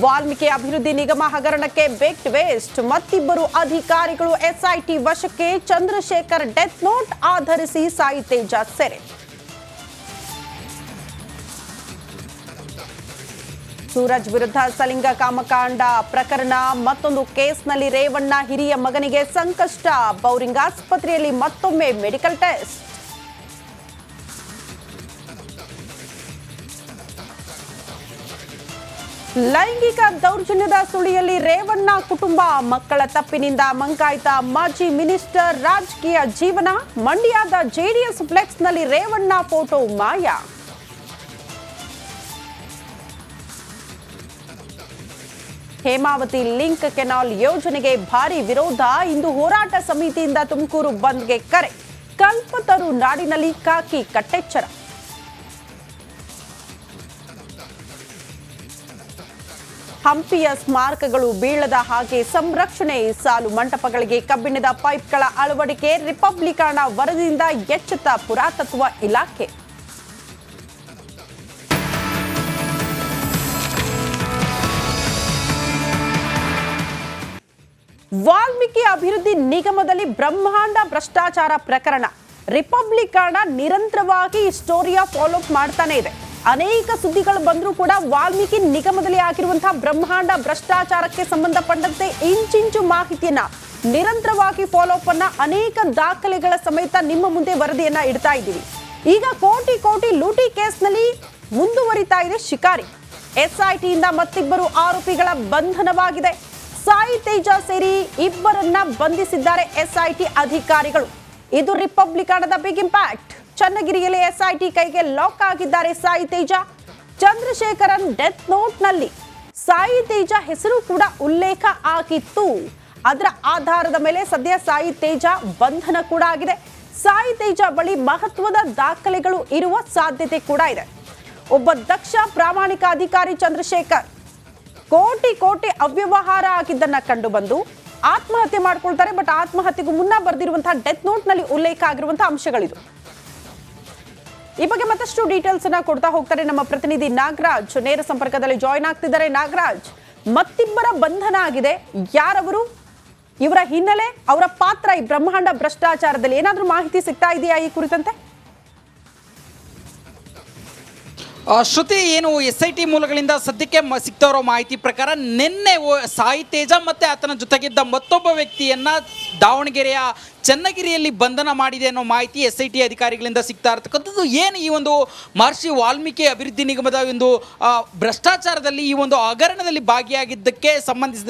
ವಾಲ್ಮೀಕಿ ಅಭಿವೃದ್ಧಿ ನಿಗಮ ಹಗರಣಕ್ಕೆ ಬಿಗ್ ಟ್ವಿಸ್ಟ್. ಮತ್ತಿಬ್ಬರು ಅಧಿಕಾರಿಗಳು ಎಸ್ಐಟಿ ವಶಕ್ಕೆ. ಚಂದ್ರಶೇಖರ್ ಡೆತ್ ನೋಟ್ ಆಧರಿಸಿ ಸಾಯಿ ತೇಜ ಸೆರೆ. ಸೂರಜ್ ವಿರುದ್ಧ ಸಲಿಂಗ ಕಾಮಕಾಂಡ ಪ್ರಕರಣ ಮತ್ತೊಂದು ಕೇಸ್ನಲ್ಲಿ ರೇವಣ್ಣ ಹಿರಿಯ ಮಗನಿಗೆ ಸಂಕಷ್ಟ. ಬೌರಿಂಗ್ ಆಸ್ಪತ್ರೆಯಲ್ಲಿ ಮತ್ತೊಮ್ಮೆ ಮೆಡಿಕಲ್ ಟೆಸ್ಟ್. ಲೈಂಗಿಕ ದೌರ್ಜನ್ಯದ ಸುಳಿಯಲ್ಲಿ ರೇವಣ್ಣ ಕುಟುಂಬ. ಮಕ್ಕಳ ತಪ್ಪಿನಿಂದ ಮಂಕಾಯ್ತ ಮಾಜಿ ಮಿನಿಸ್ಟರ್. ರಾಜಕೀಯ ಜೀವನ. ಮಂಡ್ಯದ ಜೆಡಿಎಸ್ ಫ್ಲೆಕ್ಸ್ನಲ್ಲಿ ರೇವಣ್ಣ ಫೋಟೋ ಮಾಯ. ಹೇಮಾವತಿ ಲಿಂಕ್ ಕೆನಾಲ್ ಯೋಜನೆಗೆ ಭಾರಿ ವಿರೋಧ. ಇಂದು ಹೋರಾಟ ಸಮಿತಿಯಿಂದ ತುಮಕೂರು ಬಂದ್ಗೆ ಕರೆ. ಕಲ್ಪತರು ನಾಡಿನಲ್ಲಿ ಕಾಕಿ ಕಟ್ಟೆಚ್ಚರ. ಹಂಪಿಯ ಸ್ಮಾರಕಗಳು ಬೀಳದ ಹಾಗೆ ಸಂರಕ್ಷಣೆ. ಸಾಲು ಮಂಟಪಗಳಿಗೆ ಕಬ್ಬಿಣದ ಪೈಪ್ಗಳ ಅಳವಡಿಕೆ. ರಿಪಬ್ಲಿಕನ್ ವರದಿಯಿಂದ ಎಚ್ಚೆತ್ತ ಪುರಾತತ್ವ ಇಲಾಖೆ. ವಾಲ್ಮೀಕಿ ಅಭಿವೃದ್ಧಿ ನಿಗಮದಲ್ಲಿ ಬ್ರಹ್ಮಾಂಡ ಭ್ರಷ್ಟಾಚಾರ ಪ್ರಕರಣ. ರಿಪಬ್ಲಿಕನ್ ನಿರಂತರವಾಗಿ ಈ ಸ್ಟೋರಿಯ ಫಾಲೋ ಅಪ್ ಮಾಡ್ತಾನೆ ಇದೆ. ಅನೇಕ ಸುದ್ದಿಗಳು ಬಂದರೂ ಕೂಡ ವಾಲ್ಮೀಕಿ ನಿಗಮದಲ್ಲಿ ಆಗಿರುವಂತಹ ಬ್ರಹ್ಮಾಂಡ ಭ್ರಷ್ಟಾಚಾರಕ್ಕೆ ಸಂಬಂಧಪಟ್ಟಂತೆ ಇಂಚಿಂಚು ಮಾಹಿತಿಯನ್ನ ನಿರಂತರವಾಗಿ ಫಾಲೋ ಅಪ್ ಅನ್ನ ಅನೇಕ ದಾಖಲೆಗಳ ಸಮೇತ ನಿಮ್ಮ ಮುಂದೆ ವರದಿಯನ್ನ ಇಡ್ತಾ ಇದ್ದೀವಿ. ಈಗ ಕೋಟಿ ಕೋಟಿ ಲೂಟಿ ಕೇಸ್ನಲ್ಲಿ ಮುಂದುವರಿತಾ ಇದೆ ಶಿಕಾರಿ. ಎಸ್ಐಟಿಯಿಂದ ಮತ್ತಿಬ್ಬರು ಆರೋಪಿಗಳ ಬಂಧನವಾಗಿದೆ. ಸಾಯಿ ತೇಜ ಸೇರಿ ಇಬ್ಬರನ್ನ ಬಂಧಿಸಿದ್ದಾರೆ ಎಸ್ಐಟಿ ಅಧಿಕಾರಿಗಳು. ಇದು ರಿಪಬ್ಲಿಕನದ ಬಿಗ್ ಇಂಪ್ಯಾಕ್ಟ್. ಚನ್ನಗಿರಿಯಲ್ಲಿ ಎಸ್ಐಟಿ ಕೈಗೆ ಲಾಕ್ ಆಗಿದ್ದಾರೆ ಸಾಯಿ ತೇಜ. ಚಂದ್ರಶೇಖರನ್ ಡೆತ್ ನೋಟ್ ನಲ್ಲಿ ಸಾಯಿ ತೇಜ ಹೆಸರು ಕೂಡ ಉಲ್ಲೇಖ ಆಗಿತ್ತು. ಅದರ ಆಧಾರದ ಮೇಲೆ ಸದ್ಯ ಸಾಯಿ ತೇಜ ಬಂಧನ ಕೂಡ ಆಗಿದೆ. ಸಾಯಿ ತೇಜ ಬಳಿ ಮಹತ್ವದ ದಾಖಲೆಗಳು ಇರುವ ಸಾಧ್ಯತೆ ಕೂಡ ಇದೆ. ಒಬ್ಬ ದಕ್ಷ ಪ್ರಾಮಾಣಿಕ ಅಧಿಕಾರಿ ಚಂದ್ರಶೇಖರ್ ಕೋಟಿ ಕೋಟಿ ಅವ್ಯವಹಾರ ಆಗಿದ್ದನ್ನ ಕಂಡು ಬಂದು ಆತ್ಮಹತ್ಯೆ ಮಾಡ್ಕೊಳ್ತಾರೆ. ಬಟ್ ಆತ್ಮಹತ್ಯೆಗೂ ಮುನ್ನ ಬರೆದಿರುವಂತಹ ಡೆತ್ ನೋಟ್ ನಲ್ಲಿ ಉಲ್ಲೇಖ ಆಗಿರುವಂತಹ ಅಂಶಗಳಿದು. ಈ ಬಗ್ಗೆ ಮತ್ತಷ್ಟು ಡೀಟೇಲ್ಸ್ ಅನ್ನ ಕೊಡ್ತಾ ಹೋಗ್ತಾರೆ ನಮ್ಮ ಪ್ರತಿನಿಧಿ ನಾಗರಾಜ್. ನೇರ ಸಂಪರ್ಕದಲ್ಲಿ ಜಾಯಿನ್ ಆಗ್ತಿದ್ದಾರೆ. ನಾಗರಾಜ್, ಮತ್ತಿಬ್ಬರ ಬಂಧನ ಆಗಿದೆ. ಯಾರವರು, ಇವರ ಹಿನ್ನೆಲೆ, ಅವರ ಪಾತ್ರ ಈ ಬ್ರಹ್ಮಾಂಡ ಭ್ರಷ್ಟಾಚಾರದಲ್ಲಿ ಏನಾದ್ರೂ ಮಾಹಿತಿ ಸಿಗ್ತಾ ಇದೆಯಾ ಈ ಕುರಿತಂತೆ? ಶ್ರುತಿ, ಏನು SIT ಮೂಲಗಳಿಂದ ಸದ್ಯಕ್ಕೆ ಸಿಗ್ತಾ ಇರೋ ಮಾಹಿತಿ ಪ್ರಕಾರ ನಿನ್ನೆ ಸಾಯಿ ತೇಜ ಮತ್ತೆ ಆತನ ಜೊತೆಗಿದ್ದ ಮತ್ತೊಬ್ಬ ವ್ಯಕ್ತಿಯನ್ನ ದಾವಣಗೆರೆಯ ಚನ್ನಗಿರಿಯಲ್ಲಿ ಬಂಧನ ಮಾಡಿದೆ ಅನ್ನೋ ಮಾಹಿತಿ SIT ಅಧಿಕಾರಿಗಳಿಂದ ಸಿಗ್ತಾ ಇರತಕ್ಕಂಥದ್ದು. ಏನು ಈ ಒಂದು ಮಹರ್ಷಿ ವಾಲ್ಮೀಕಿ ಅಭಿವೃದ್ಧಿ ನಿಗಮದ ಒಂದು ಭ್ರಷ್ಟಾಚಾರದಲ್ಲಿ ಈ ಒಂದು ಹಗರಣದಲ್ಲಿ ಭಾಗಿಯಾಗಿದ್ದಕ್ಕೆ ಸಂಬಂಧಿಸಿದ